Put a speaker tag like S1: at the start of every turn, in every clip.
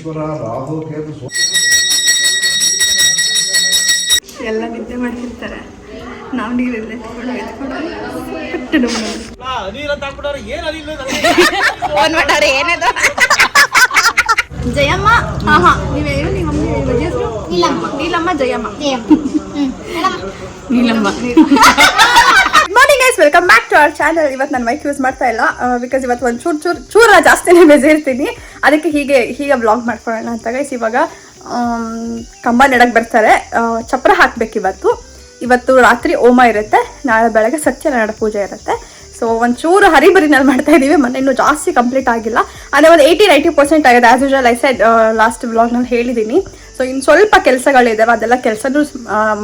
S1: ಶನೀಶ್ವರ ರಾಹು ಕೇತು
S2: ಎಲ್ಲ ನಿದ್ದೆ ಮಾಡ್ತಿರ್ತಾರೆ. ನಾವು ನೀರೆಲ್ಲ ಎತ್ಕೊಂಡು ಏನದು ಜಯಮ್ಮ. ನೀವೇನು Neelamma Jayamma. Neelamma. Morning guys, welcome back to our channel. ಇವತ್ತು ನಾನು ಮೈಕ್ ಯೂಸ್ ಮಾಡ್ತಾ ಇಲ್ಲ ಬಿಕಾಸ್ ಇವತ್ತು ಒಂದು ಚೂರ ಜಾಸ್ತಿನೇ ಬಿಸಿ ಇರ್ತೀನಿ. ಅದಕ್ಕೆ ಹೀಗೆ ವ್ಲಾಗ್ ಮಾಡ್ಕೊಳ್ಳೋಣ ಅಂತ ಗೈಸ್. ಇವಾಗ ಕಂಬ ನೆಡಕ್ಕೆ ಬರ್ತಾರೆ, ಚಪ್ರ ಹಾಕ್ಬೇಕು. ಇವತ್ತು ರಾತ್ರಿ ಹೋಮ ಇರುತ್ತೆ, ನಾಳೆ ಬೆಳಗ್ಗೆ ಸತ್ಯನಾರಾಯಣ ಪೂಜೆ ಇರುತ್ತೆ. ಸೊ ಒಂಚೂರು ಹರಿಬರಿನಲ್ಲಿ ಮಾಡ್ತಾ ಇದ್ದೀವಿ. ಮೊನ್ನೆ ಇನ್ನೂ ಜಾಸ್ತಿ ಕಂಪ್ಲೀಟ್ ಆಗಿಲ್ಲ, ಅದೇ ಒಂದು 80-90% ಆಗಿದೆ. As usual I said last ವ್ಲಾಗ್ನಲ್ಲಿ ಹೇಳಿದ್ದೀನಿ. ಸೊ ಇನ್ನು ಸ್ವಲ್ಪ ಕೆಲಸಗಳಿದ್ದಾವೆ, ಅದೆಲ್ಲ ಕೆಲಸನೂ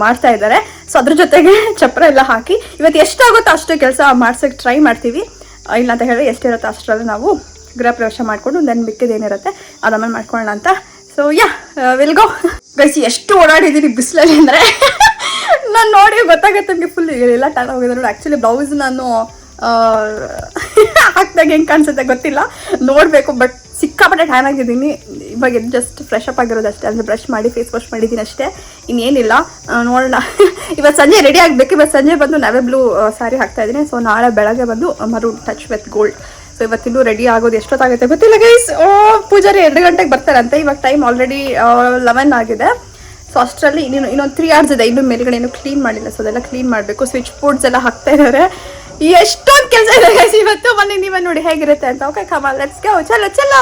S2: ಮಾಡ್ತಾ ಇದ್ದಾರೆ. ಸೊ ಅದ್ರ ಜೊತೆಗೆ ಚಪ್ರ ಎಲ್ಲ ಹಾಕಿ ಇವತ್ತು ಎಷ್ಟಾಗುತ್ತೋ ಅಷ್ಟು ಕೆಲಸ ಮಾಡ್ಸೋಕ್ಕೆ ಟ್ರೈ ಮಾಡ್ತೀವಿ. ಇಲ್ಲ ಅಂತ ಹೇಳಿ ಎಷ್ಟಿರುತ್ತೋ ಅಷ್ಟರಲ್ಲಿ ನಾವು ಗೃಹ ಪ್ರವೇಶ ಮಾಡಿಕೊಂಡು ದೆನ್ ಮಿಕ್ಕಿದೇನಿರುತ್ತೆ ಅದಾದ್ಮೇಲೆ ಮಾಡ್ಕೊಳ್ಳೋಣ ಅಂತ. So will go guys. ಎಷ್ಟು ಓಡಾಡಿದ್ದೀನಿ ಬಿಸಿಲಲ್ಲಿ ಅಂದರೆ ನಾನು ನೋಡಿ ಗೊತ್ತಾಗುತ್ತೆ ನನಗೆ. ಫುಲ್ ಎಲ್ಲ ಟೈಮ್ ಹೋಗಿದೆ ನೋಡಿ. ಆ್ಯಕ್ಚುಲಿ ಬ್ಲೌಸ್ ನಾನು ಹಾಕ್ದಾಗ ಹೆಂಗೆ ಕಾಣಿಸುತ್ತೆ ಗೊತ್ತಿಲ್ಲ, ನೋಡಬೇಕು. ಬಟ್ ಸಿಕ್ಕಾಪಟ್ಟೆ ಟೈಮ್ ಆಗಿದ್ದೀನಿ. ಇವಾಗ ಜಸ್ಟ್ ಫ್ರೆಶ್ ಅಪ್ ಆಗಿರೋದು ಅಷ್ಟೇ, ಅಂದರೆ ಬ್ರಷ್ ಮಾಡಿ ಫೇಸ್ ವಾಶ್ ಮಾಡಿದ್ದೀನಿ ಅಷ್ಟೇ, ಇನ್ನೇನಿಲ್ಲ. ನೋಡೋಣ. ಇವತ್ತು ಸಂಜೆ ರೆಡಿ ಆಗಬೇಕು. ಇವತ್ತು ಸಂಜೆ ಬಂದು ನಾವೇ ಬ್ಲೂ ಸ್ಯಾರಿ ಹಾಕ್ತಾ ಇದ್ದೀನಿ. ಸೊ ನಾಳೆ ಬೆಳಗ್ಗೆ ಬಂದು maroon touch with gold. So ಇವತ್ತಿನ್ನೂ ರೆಡಿ ಆಗೋದು ಎಷ್ಟೊತ್ತಾಗುತ್ತೆ ಗೊತ್ತಿಲ್ಲ ಗೈಸ್. ಪೂಜಾರಿ 2 ಗಂಟೆಗೆ ಬರ್ತಾರಂತೆ. ಇವಾಗ ಟೈಮ್ ಆಲ್ರೆಡಿ 11 ಆಗಿದೆ. ಸೊ ಅಷ್ಟರಲ್ಲಿ ಇನ್ನೊಂದು 3 hours ಇದೆ. ಇನ್ನೂ ಮೇಲ್ಗಡೆ ಇನ್ನೂ ಕ್ಲೀನ್ ಮಾಡಿಲ್ಲ. ಸೊ ಅದೆಲ್ಲ ಕ್ಲೀನ್ ಮಾಡಬೇಕು. ಸ್ವಿಚ್ ಬೋರ್ಡ್ಸ್ ಎಲ್ಲ ಹಾಕ್ತಾ ಇದ್ದಾರೆ. ಎಷ್ಟೊಂದು ಕೆಲಸ ಇದೆ ಗೈಸ್ ಇವತ್ತು. ಮೊನ್ನೆ ನೀವೇ ನೋಡಿ ಹೇಗಿರುತ್ತೆ ಅಂತ. Okay come on let's go. ಚಲೋ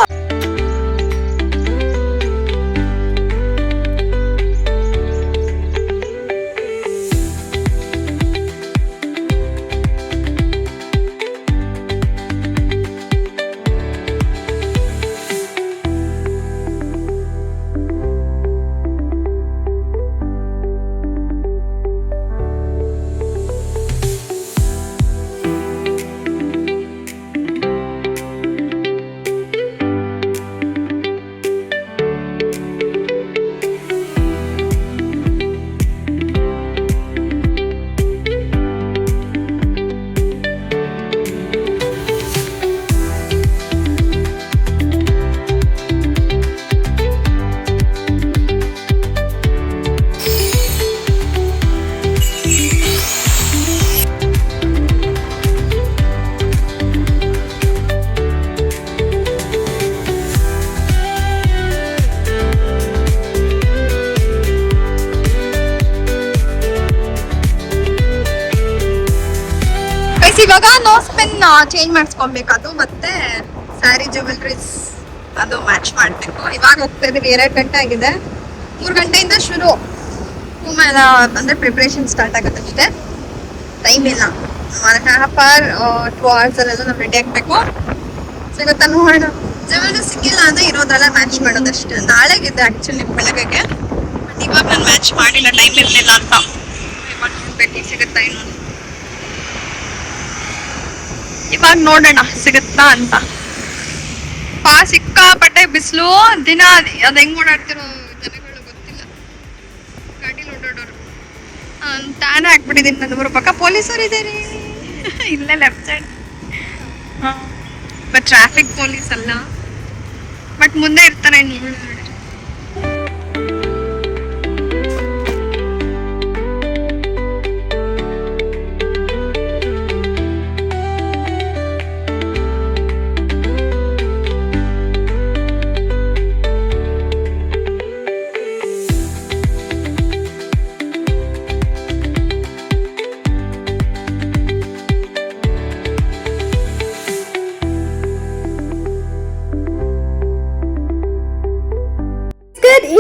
S2: ಇವಾಗ ನೋಸ್ ಪೆನ್ ಚೇಂಜ್ ಮಾಡಿಸ್ಕೊಬೇಕು. ಅದು ಮತ್ತೆ ಸ್ಯಾರಿ ಜ್ಯುವೆಲ್ರೀಸ್ ಅದು ಮ್ಯಾಚ್ ಮಾಡಬೇಕು. ಇವಾಗ ಹೋಗ್ತಾ ಇದೀವಿ. 2 ಗಂಟೆ ಆಗಿದೆ. 3 ಗಂಟೆಯಿಂದ ಶುರು ಅಂದ್ರೆ ಪ್ರಿಪ್ರೇಷನ್ ಸ್ಟಾರ್ಟ್ ಆಗುತ್ತೆ ಅಷ್ಟೇ. ಟೈಮ್ ಇಲ್ಲ. 2 hours ಅಲ್ಲೆಲ್ಲ ನಾವು ರೆಡಿ ಆಗ್ಬೇಕು. ಸಿಗುತ್ತಾ ನೋಡೋಣ. ಜ್ಯುವೆಲ್ರಿ ಸಿಕ್ಕಿಲ್ಲ ಅಂದ್ರೆ ಇರೋದ್ರೆಲ್ಲ ಮ್ಯಾಚ್ ಮಾಡೋದಷ್ಟೇ. ನಾಳೆಗಿದೆ ಆಕ್ಚುಲಿ ಬೆಳಗ್ಗೆಗೆ. ಬಟ್ ಇವಾಗ ನಾನು ಮ್ಯಾಚ್ ಮಾಡಿಲ್ಲ, ಟೈಮ್ ಇರಲಿಲ್ಲ ಅಂತ. ಇವಾಗ ನೋಡ್ಬೇಕು ಸಿಗುತ್ತಾ ಇನ್ನೊಂದು. ಇವಾಗ ನೋಡೋಣ ಸಿಗುತ್ತಾ ಅಂತ. ಸಿಕ್ಕಾಪಟ್ಟೆ ಬಿಸಿಲು. ದಿನ ಅದ್ ಹೆಂಗ್ ಓಡಾಡ್ತಿರೋ ಜನಗಳು ಗೊತ್ತಿಲ್ಲ. ಗಾಡಿಲಿ ಓಡಾಡೋರು. ತಾನೇ ಹಾಕ್ಬಿಟ್ಟಿದ್ದೀನಿ. ನನ್ನ ಪಕ್ಕ ಪೊಲೀಸರು ಇದ್ದಾರೆ ಇಲ್ಲೇ left side. But traffic police ಅಲ್ಲ, ಬಟ್ ಮುಂದೆ ಇರ್ತಾರೆ.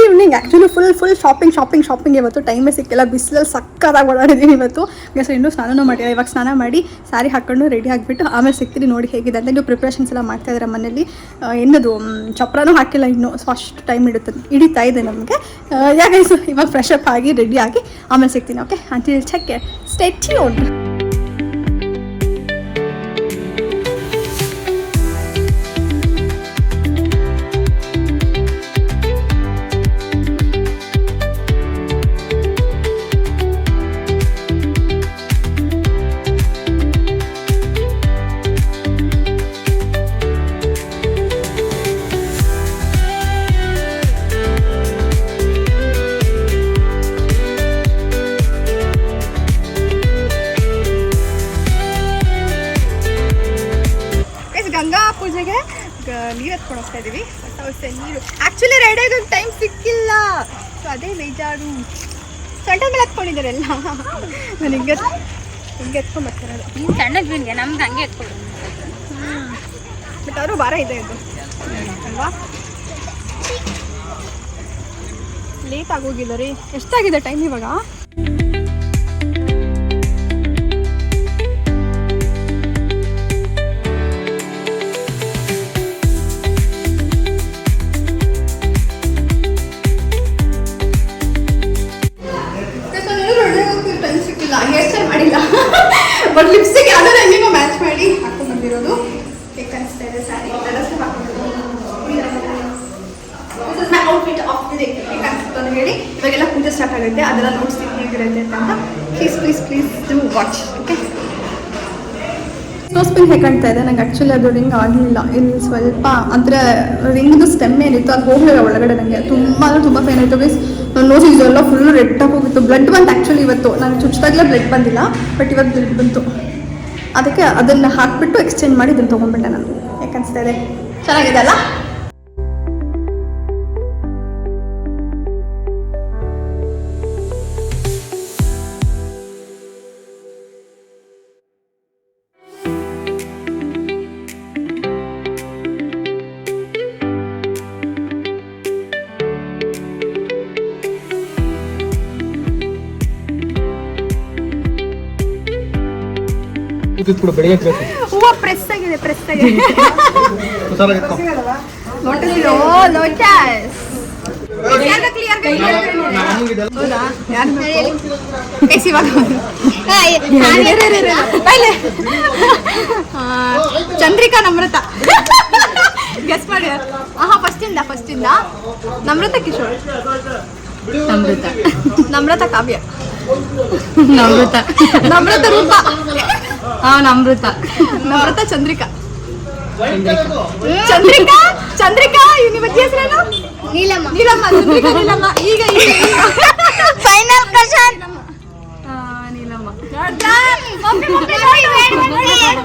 S2: ಈವ್ನಿಂಗ್ ಆ್ಯಕ್ಚುಲಿ ಫುಲ್ ಶಾಪಿಂಗ್ ಇವತ್ತು. ಟೈಮೇ ಸಿಕ್ಕಿಲ್ಲ, ಬಿಸಿಲಲ್ಲಿ ಸಕ್ಕತ್ತಾಗಿ ಓಡಾಡಿದ್ದೀನಿ ಇವತ್ತು. ಸೊ ಇನ್ನೂ ಸ್ನಾನನೂ ಮಾಡಿಲ್ಲ. ಇವಾಗ ಸ್ನಾನ ಮಾಡಿ ಸ್ಯಾರಿ ಹಾಕ್ಕೊಂಡು ರೆಡಿ ಆಗಿಬಿಟ್ಟು ಆಮೇಲೆ ಸಿಗ್ತೀನಿ. ನೋಡಿ ಹೇಗಿದೆ ಅಂತ. ಇನ್ನೂ ಪ್ರಿಪ್ರೇಷನ್ಸ್ ಎಲ್ಲ ಮಾಡ್ತಾ ಇದ್ದಾರೆ ಮನೇಲಿ. ಏನದು ಚಪ್ರನೂ ಹಾಕಿಲ್ಲ ಇನ್ನೂ. ಸೊ ಅಷ್ಟು ಟೈಮ್ ಹಿಡಿತಾ ಇದೆ ನಮಗೆ. ಯಾಕೆ ಇವಾಗ ಫ್ರೆಶ್ ಅಪ್ ಆಗಿ ರೆಡಿ ಆಗಿ ಆಮೇಲೆ ಸಿಗ್ತೀನಿ. ಓಕೆ ಅಂಟಿಲ್ ಚೆಕ್ ಸ್ಟೇ ಟ್ಯೂನ್ಡ್. ಗಂಗಾ ಪೂಜೆಗೆ ನೀರು ಎತ್ಕೊಂಡು ಹೋಗ್ತಾ ಇದೀವಿ. ಹೊಸ ನೀರು ಆಕ್ಚುಲಿ ರೆಡಿ ಆಗೋದು ಟೈಮ್ ಸಿಕ್ಕಿಲ್ಲ, ಸೊ ಅದೇ ಬೇಜಾರು. ಸೊಂಟ ಮೇಲೆ ಎತ್ಕೊಂಡಿದ್ದಾರೆ ಎಲ್ಲ. ನಾನು ಹಿಂಗೆ ಎತ್ಕೊಂಡು ಬರ್ತಿರೋದು.
S1: ನೀನು ಸಣ್ಣ ಬೀನ್ಗೆ ನಮ್ದು ಹಂಗೆ ಎತ್ಕೊಂಡು.
S2: ಬಟ್ ಅವರು ಭಾರ ಇದೆ ಇದು ಅಲ್ವಾ. ಲೇಟ್ ಆಗೋಗಿಲ್ಲ ರೀ. ಎಷ್ಟಾಗಿದೆ ಟೈಮ್ ಇವಾಗ? ಹೇರ್ ಸ್ಟೈಲ್ ಮಾಡಿಲ್ಲ, ಬಟ್ ಲಿಪ್ಸ್ಟಿಕ್ ಯಾವ್ದಾರು ಹೆಂಗೋ ಮ್ಯಾಚ್ ಮಾಡಿ ಹಾಕೊಂಡು ಬಂದಿರೋದು. ಹೇಗೆ ಅನಿಸ್ತಾ ಇದೆ sari outfit of the day ಹೇಗೆ ಅನಿಸುತ್ತೆ ಅಂತ ಹೇಳಿ. ಇವಾಗೆಲ್ಲ ಪೂಜೆ ಸ್ಟಾರ್ಟ್ ಆಗುತ್ತೆ, ಅದೆಲ್ಲ ನೋಡ್ಸ್ತೀನಿ ಹೇಗಿರುತ್ತೆ ಅಂತ. Please do watch. Okay, spin ಹೇಗೆ ಕಾಣ್ತಾ ಇದೆ ನಂಗೆ. ಆ್ಯಕ್ಚುಲಿ ಅದು ರಿಂಗ್ ಆಗಲಿಲ್ಲ, ಇಲ್ಲಿ ಸ್ವಲ್ಪ ಅಂದರೆ ರಿಂಗ್ದು ಸ್ಟೆಮ್ ಏನಿತ್ತು ಅದು ಹೋಗಲಿಲ್ಲ ಒಳಗಡೆ. ನನಗೆ ತುಂಬ ಪೇನ್ ಆಯಿತು ಗೈಸ್. ನನ್ನ ನೋಸ್ ಇದೆಲ್ಲ ಫುಲ್ ರೆಡ್ ಆಗಿ ಹೋಗಿತ್ತು. ಬ್ಲಡ್ ಬಂತು ಆ್ಯಕ್ಚುಲಿ ಇವತ್ತು. ನಾನು ಚುಚ್ಚಿದಾಗಲೇ ಬ್ಲಡ್ ಬಂದಿಲ್ಲ, ಬಟ್ ಇವತ್ತು ಬ್ಲಡ್ ಬಂತು. ಅದಕ್ಕೆ ಅದನ್ನು ಹಾಕಿಬಿಟ್ಟು ಎಕ್ಸ್ಚೇಂಜ್ ಮಾಡಿ ಇದನ್ನು ತೊಗೊಂಡ್ಬಿಟ್ಟೆ ನಾನು. ಯಾಕೆ ಅನಿಸ್ತಾ ಇದೆ? ಚೆನ್ನಾಗಿದೆ ಅಲ್ಲ? ಹೂವು ಪ್ರೆಸ್ ಆಗಿದೆ. ಚಂದ್ರಿಕಾ, ನಮ್ರತ, ಗೆಸ್ ಮಾಡಿ. ಫಸ್ಟಿಂದ ನಮ್ರತ ಕಿಶೋರ್, ನಮ್ರತ ಕಾವ್ಯ, ನಮ್ರತ ರೂಪ, ನಮ್ರತ ಚಂದ್ರಿಕಾ. ನಿಮ್ಮ ಹೆಸರೇನು? ನೀಲಮ್ಮ. ನೀಲಮ್ಮ. ಈಗ ಫೈನಲ್ ಕರ್ಷನ್ ನೀಲಮ್ಮ.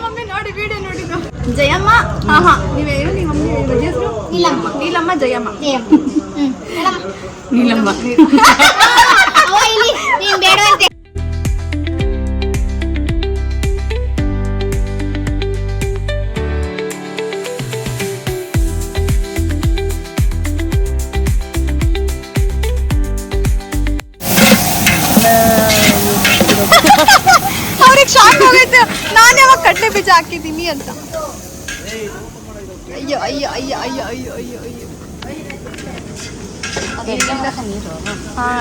S2: ಮಮ್ಮಿ ನೋಡಿ ವಿಡಿಯೋ ನೋಡಿದ್ದು. ಜಯಮ್ಮ. ನೀವೇನು ನಿಮ್ಮ ಮಮ್ಮಿ ಹೆಸರು? ನೀಲಮ್ಮ ಜಯಮ್ಮ. ನೀಲಮ್ಮ. ಅವ್ರಿಗೆ ಶಾಕ್ ಹೋಗೈತೆ ನಾನು ಯಾವಾಗ ಕಡಲೆ ಬೀಜ ಹಾಕಿದ್ದೀನಿ ಅಂತ. ಅಯ್ಯೋ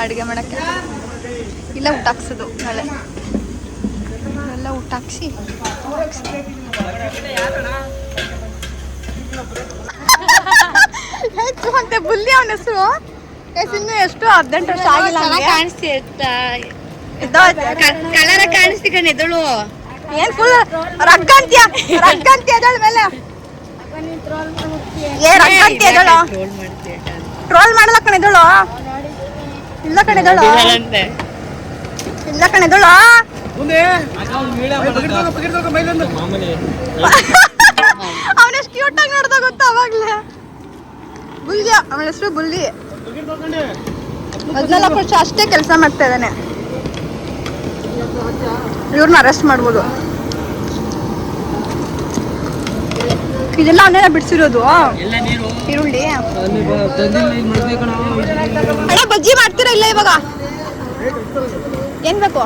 S2: ಅಡುಗೆ ಮಾಡಕ್ಕೆ ಇಲ್ಲ, ಊಟ ಹಾಕ್ಸೋದು ನಾಳೆ ಎಲ್ಲ ಊಟ ಹಾಕ್ಸಿ ಹೆಚ್ಚು ಅಂತೆ ಬುಲ್ಲಿ ಅವನ ಹೆಸರು. ಇನ್ನು ಎಷ್ಟು 18 ವರ್ಷ ಆಗಿಲ್ಲ.
S1: ಕಲರ ಕಾಣಿಸ್ತಿ ಕಣ್ ಎದಳು.
S2: ಏನ್ ಫುಲ್ ರಗ್ಗ ಅಂತ್ಯ ಎದಳ ಮೇಲೆ. ಟ್ರೋಲ್ ಮಾಡಲ್ಲ ಕಣ ಎದಳು. ಇಲ್ಲ ಕಣ ಎದಳು. ಅವನೆಷ್ಟು ಕ್ಯೂಟ್ ಆಗಿ ನೋಡ್ದ ಗೊತ್ತಾ ಅವಾಗ್ಲೇ. ಬುಲ್ಯ, ಅವನ ಹೆಸರು ಬುಲ್ಲಿ. 14 ವರ್ಷ ಅಷ್ಟೇ ಕೆಲಸ ಮಾಡ್ತಾ ಇದ್ದಾನೆ. ಇವ್ರನ್ನ ಅರೆಸ್ಟ್ ಮಾಡ್ಬೋದು. ಇದೆಲ್ಲ ಅವನ್ನೆಲ್ಲ ಬಿಡಿಸಿರೋದು. ಈರುಳ್ಳಿ ಅಣ್ಣ, ಬಜ್ಜಿ ಮಾಡ್ತೀರಾ ಇಲ್ಲ ಇವಾಗ? ಏನ್ ಬೇಕು?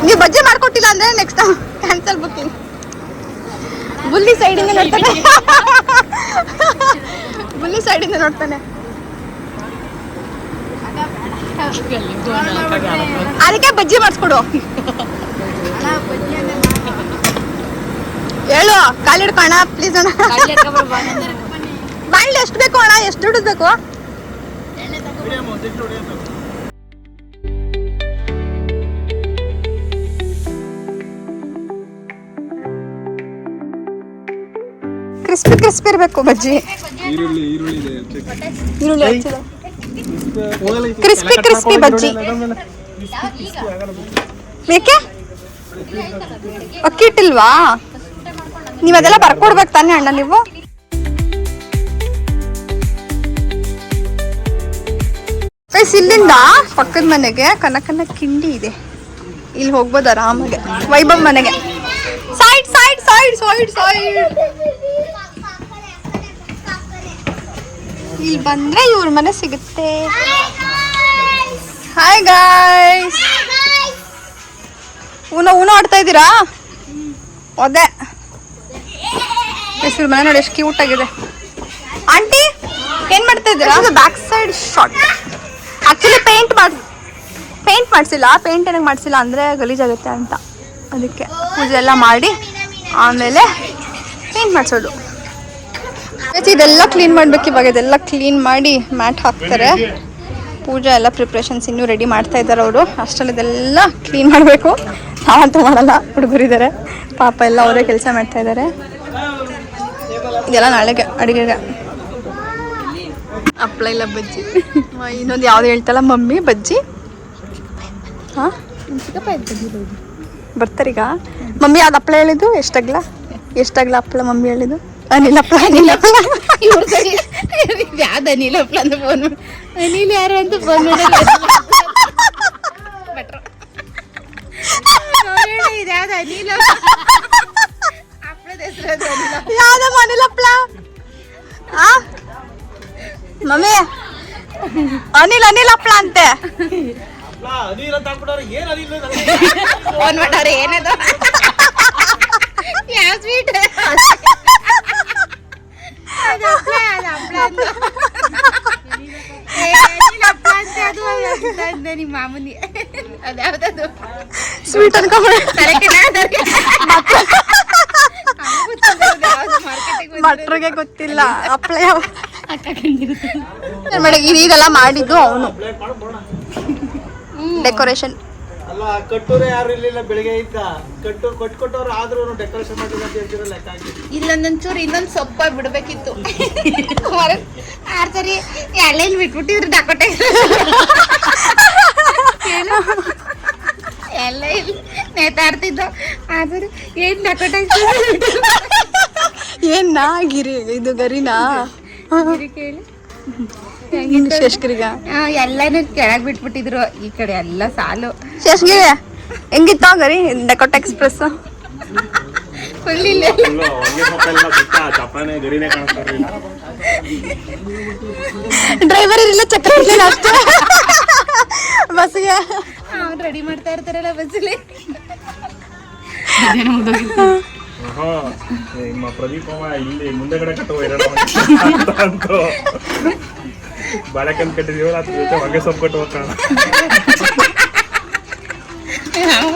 S2: ನೀವು ಬಜ್ಜಿ ಮಾಡ್ಕೊಟ್ಟಿಲ್ಲ ಅಂದ್ರೆ ನೆಕ್ಸ್ಟ್ ಟೈಮ್ ಕ್ಯಾನ್ಸಲ್ ಬುಕ್ಕಿಂಗ್. ಬುಲ್ಲಿ ಸೈಡಿಂದ ನೋಡ್ತಾನೆ. ಅದಕ್ಕೆ ಬಜ್ಜಿ ಮಾಡಿಸ್ಕೊಡು. ಹೇಳು, ಕಾಲಿಡ್ಕೋಣ ಪ್ಲೀಸ್ ಅಣ್ಣ. ಬಾಯಿಲ್ ಎಷ್ಟು ಬೇಕು ಅಣ್ಣ? ಎಷ್ಟು ದುಡ್ಡು ಬೇಕು? ಕ್ರಿಸ್ಪಿ ಇರಬೇಕು ಬಜ್ಜಿ. ಕ್ರಿಸ್ಪಿ ಬಜ್ಜಿ ಬೇಕೆ? ಅಕ್ಕಿ ಇಟ್ಟಿಲ್ವಾ? ನೀವು ಅದೆಲ್ಲ ಬರ್ಕೊಡ್ಬೇಕು ತಾನೇ ಅಣ್ಣ ನೀವು? ಇಲ್ಲಿಂದ ಪಕ್ಕದ ಮನೆಗೆ ಕನಕನ ಕಿಂಡಿ ಇದೆ, ಇಲ್ಲಿ ಹೋಗ್ಬೋದು ಆರಾಮಾಗೆ. ವೈಭವ್ ಮನೆಗೆ side side side side side. ಇಲ್ಲಿ ಬಂದ್ರೆ ಇವ್ರ ಮನೆ ಸಿಗುತ್ತೆ. ಹಾಯ್ ಗಾಯ್ಸ್, ಊನೋ ಆಡ್ತಾ ಇದ್ದೀರಾ? ಅದೇ ಇವ್ರ ಮನೆ ನೋಡಿ ಎಷ್ಟು ಕ್ಯೂಟ್ ಆಗಿದೆ. ಆಂಟಿ ಏನ್ ಮಾಡ್ತಾ ಇದ್ದೀರಾ? Back side shot. Actually paint ಮಾಡಿಸಿಲ್ಲ. ಪೇಂಟ್ ಏನಕ್ಕೆ ಮಾಡಿಸಿಲ್ಲ ಅಂದರೆ ಗಲೀಜಾಗುತ್ತೆ ಅಂತ, ಅದಕ್ಕೆ ಪೂಜೆ ಎಲ್ಲ ಮಾಡಿ ಆಮೇಲೆ ಪೇಂಟ್ ಮಾಡಿಸೋದು. ಇದೆಲ್ಲ ಕ್ಲೀನ್ ಮಾಡ್ಬೇಕು ಇವಾಗ. ಇದೆಲ್ಲ ಕ್ಲೀನ್ ಮಾಡಿ ಮ್ಯಾಟ್ ಹಾಕ್ತಾರೆ. ಪೂಜೆ ಎಲ್ಲ ಪ್ರಿಪ್ರೇಷನ್ಸ್ ಇನ್ನೂ ರೆಡಿ ಮಾಡ್ತಾ ಇದ್ದಾರೆ ಅವರು. ಅಷ್ಟರಲ್ಲಿ ಇದೆಲ್ಲ ಕ್ಲೀನ್ ಮಾಡಬೇಕು. ನಾವಂತೂ ಮಾಡಲ್ಲ, ಹುಡುಗರಿದ್ದಾರೆ ಪಾಪ, ಎಲ್ಲ ಅವರೇ ಕೆಲಸ ಮಾಡ್ತಾ ಇದ್ದಾರೆ. ಇದೆಲ್ಲ ನಾಳೆಗೆ ಅಡುಗೆಗೆ. ಹಪ್ಪಳ ಇಲ್ಲ ಬಜ್ಜಿ. ಇನ್ನೊಂದು ಯಾವ್ದು ಹೇಳ್ತಲ್ಲ ಮಮ್ಮಿ, ಬಜ್ಜಿ. ಹಾಂ ಬರ್ತಾರೀಗ ಮಮ್ಮಿ. ಯಾವ್ದು ಹಪ್ಪಳ ಹೇಳಿದ್ದು? ಎಷ್ಟಾಗ್ಲ ಹಪ್ಪಳ ಮಮ್ಮಿ ಹೇಳಿದ್ದು? ಅನಿಲ್ ಹಪ್ಪಳ.
S1: ಯಾವ್ದು ಅನಿಲ್ ಹಪ್ಪಳ ಅಂತ ಫೋನ್ ಮಾಡಿ, ಅನಿಲ್ ಯಾರು ಅಂತ ಫೋನ್ ಮಾಡಿ ಇದ್ಯಾವ್ದು ಅನಿಲ್ ಹಪ್ಪಳದ ಹೆಸರು?
S2: ಯಾವ್ದಮ್ಮ ಅನಿಲ್ ಹಪ್ಪಳ? ಮಮ್ಮಿ ಅನಿಲ್ ಹಪ್ಪಳ ಅಂತೆ
S1: ಫೋನ್ ಮಾಡವ್ರೆ. ಏನದು? ಯಾವ ಸ್ವೀಟ್? ನಿಮ್ಮ ಮಾಮೂಲಿ ಅದ್ಯಾವ್ದದು
S2: ಸ್ವೀಟ್ ಅನ್ಕೊಂಡ್ರೆ ಮಟ್ರಿಗೆ ಗೊತ್ತಿಲ್ಲ. ಹಪ್ಪಳ ಯಾವ ಇದೆಲ್ಲ ಮಾಡಿದ್ದು ಅವನು. ಡೆಕೋರೇಷನ್
S3: ಅಲ್ಲ, ಕಟ್ಟೋರೆ ಯಾರು ಇರ್ಲಿಲ್ಲ ಬೆಳಿಗ್ಗೆ ಇದ್ದ. ಕೊಟ್ಟವ್ರು ಆದ್ರೂ ಡೆಕೋರೇಷನ್ ಮಾಡಿಲ್ಲ ಅಂತ ಹೇಳ್ತಿರಲ್ಲ.
S1: ಇಲ್ಲೊಂದೊಂಚೂರು ಇನ್ನೊಂದು ಸೊಪ್ಪ ಬಿಡ್ಬೇಕಿತ್ತು. ಸರಿ ಎಳ್ಳೆಲ್ ಬಿಟ್ಬಿಟ್ಟಿದ್ರು ಡಕೋಟೆ ಎಲ್ಲ ಇಲ್ಲಿ ನೇತಾಡ್ತಿದ್ದ. ಆದ್ರೆ ಏನ್ ಡಕೋಟೆ
S2: ಏನ್ನ ಗಿರಿ ಇದು ಗರಿನಾ
S1: ಕೇಳಿ
S2: ಶೇಷ್ಗಿರಿಗ
S1: ಎಲ್ಲಾನು ಕೆಳಗ್ ಬಿಟ್ಬಿಟ್ಟಿದ್ರು. ಈ ಕಡೆ ಎಲ್ಲ ಸಾಲು.
S2: ಶೇಷ್ಗಿರಿ ಹೆಂಗಿತ್ತ ಗರಿ ಡೆಕೋಟ ಎಕ್ಸ್ಪ್ರೆಸ್?
S1: ಫುಲ್ ಇಲ್ಲ.
S2: ಡ್ರೈವರ್ ಇರಲಿಲ್ಲ, ಚಕ್ರ ಇರಲಿಲ್ಲ ಅಷ್ಟೇ ಬಸ್ಗೆ.
S1: ಅವ್ರು ರೆಡಿ ಮಾಡ್ತಾ ಇರ್ತಾರಲ್ಲ ಬಸ್ಸಲ್ಲಿ.
S3: ಪ್ರದೀಪ ಇಲ್ಲಿ ಮುಂದೆಗಡೆ ಕಟ್ಟುವ ಬಾಳೆಕನ್ ಕಟ್ಟಿದೀವಲ್ಲ, ಅದ್ರ ಜೊತೆ ಹೊಗೆ ಸೊಪ್ಪು ಕಟ್ಟುವ ಕಾರಣ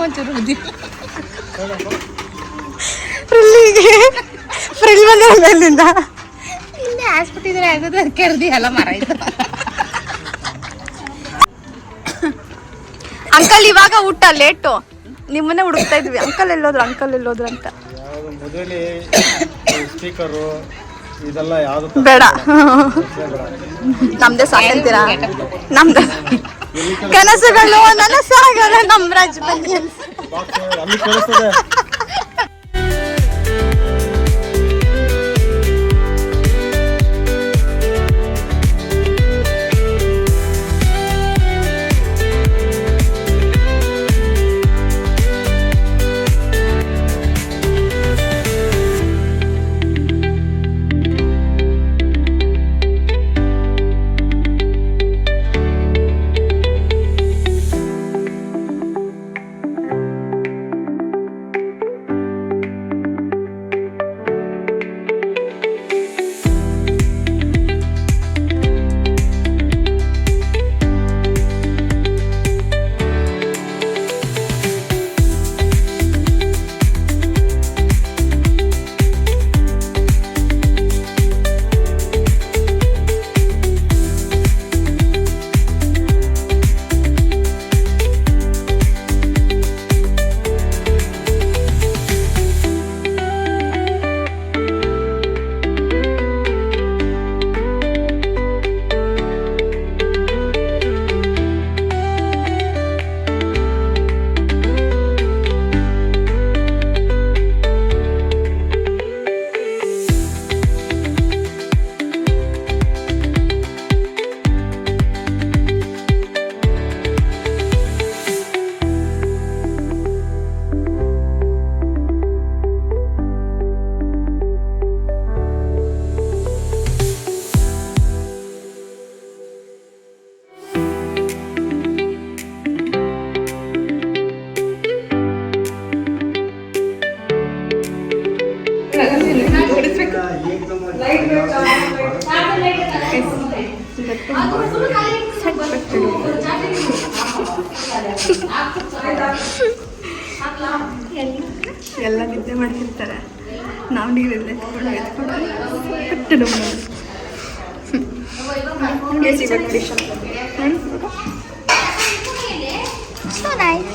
S1: ಒಂಚೂರು
S2: ಫ್ರಿಲ್ ಬಂದಿರೋದ್ರಿಂದ
S1: ಇಲ್ಲೇ ಹಾಸ್ಬಿಟ್ಟಿದ್ರೆ ಆಗೋದು. ಕರ್ದಿ ಎಲ್ಲ ಮರ ಇತ್ತು.
S2: ಅಂಕಲ್ ಇವಾಗ ಊಟ ಲೇಟು, ನಿಮ್ಮನ್ನೇ ಹುಡುಕ್ತಾ ಇದ್ವಿ. ಅಂಕಲ್ ಎಲ್ಲೋದ್ರು ಅಂತ.
S3: ಮೊದಲೇ ಸ್ಪೀಕರು ಇದೆಲ್ಲ ಯಾವ್ದು
S2: ಬೇಡ, ನಮ್ದೇ ಸಾಕಂತೀರಾ? ನಮ್ದು ಕನಸುಗಳು ನನಸಾಗಲ್ಲ ನಮ್ಮ ರಾಜ್ ಬನ್ನಿ
S3: ಅಲ್ಲಿ ಕೇಳಿಸ್ತದೆ.
S2: ಎಲ್ಲ ನಿದ್ದೆ ಮಾಡ್ತಿರ್ತಾರೆ. ನಾವು ನೀರಿಲ್ಲ ಎತ್ಕೊಂಡು
S1: So nice.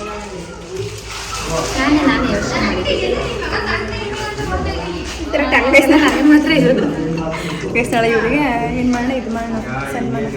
S2: ಈ ಥರ ಟಂಗೈಸ್ನ ಹಾಗೆ ಮಾತ್ರ ಇರೋದು. ಸ್ಥಳ ಇವರಿಗೆ ಏನು ಮಾಡೋಣ ಇದು ಮಾಡೋಣ ಸಣ್ಣ ಮಾಡೋಣ.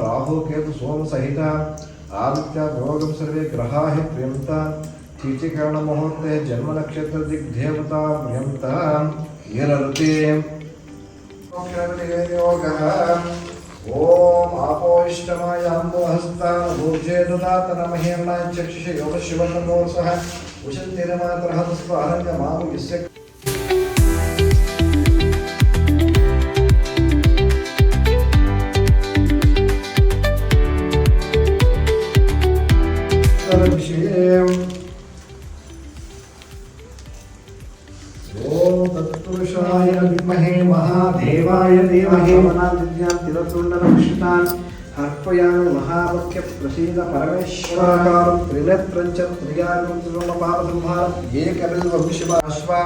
S4: राहु केतु सोम सहित आदित्य भोगम सर्वे ग्रहा हि प्रियंता चीचीकरण मुहूर्ते जन्म नक्षत्र दिग्देवता प्रियंता ईररुते योगः ओम आपोष्टमायाम्बो हस्तान ऊर्जे ददात नमहेर्णा चक्षुषे योग शिवन्नमो सह उशन्तिरमात्रः तस्वाहंग मामु यस्य ओम तत्पुरुषाय विद्महे महादेवाय धीमहि वनादित्यां तिरतुण्डनक्षितान् अर्पयामि महाभक्त्य प्रसीद परमेश्वराकारं त्रिनेत्रं च त्रियागं त्रिलोमपादसंहारं एकबिल्वभुशिवाश्वा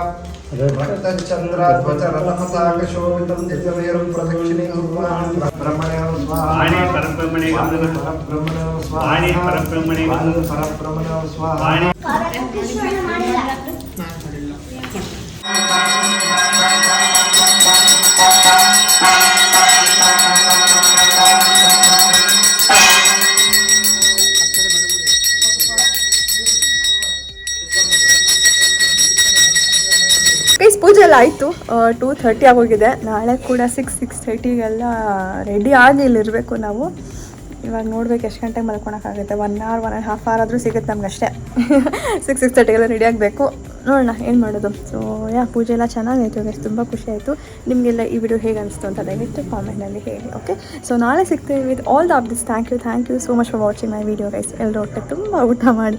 S4: भक्तचन्द्राध्वजरथपताकशोभितं दिव्यमेरुं प्रदक्षिणे परब्रह्मणे स्वाहा
S2: ಪೂಜೆ ಎಲ್ಲ ಆಯಿತು. 2:30 ಆಗೋಗಿದೆ. ನಾಳೆ ಕೂಡ 6:30ಗೆಲ್ಲ ರೆಡಿ ಆಗಿ ಇಲ್ಲಿರಬೇಕು ನಾವು. ಇವಾಗ ನೋಡ್ಬೇಕು ಎಷ್ಟು ಗಂಟೆಗೆ ಮಲ್ಕೊಳಕ್ಕಾಗುತ್ತೆ. 1 hour 1.5 hour ಆದರೂ ಸಿಗುತ್ತೆ ನಮ್ಗೆ ಅಷ್ಟೇ. 6:30ಗೆಲ್ಲ ರೆಡಿ ಆಗಬೇಕು. ನೋಡೋಣ ಏನು ಮಾಡೋದು. ಸೊ ಪೂಜೆ ಎಲ್ಲ ಚೆನ್ನಾಗಾಯಿತು ಗೈಸ್, ತುಂಬ ಖುಷಿ ಆಯಿತು. ನಿಮಗೆಲ್ಲ ಈ ವಿಡಿಯೋ ಹೇಗೆ ಅನಿಸ್ತು ಅಂತ ದಯವಿಟ್ಟು ಕಾಮೆಂಟ್ನಲ್ಲಿ ಹೇಳಿ. ಓಕೆ, ಸೊ ನಾಳೆ ಸಿಗ್ತೀವಿ with all the updates. Thank you so much for watching my video guys. ಎಲ್ಲರೂ ಹೊಟ್ಟೆ ತುಂಬ ಊಟ ಮಾಡಿ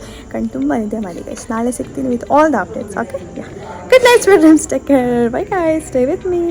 S2: ತುಂಬ ನಿದ್ದೆ ಮಾಡಿ ಗೈಸ್. ನಾಳೆ ಸಿಗ್ತೀನಿ with all the updates. Okay, good night sweet dreams, take care, bye guys, stay with me.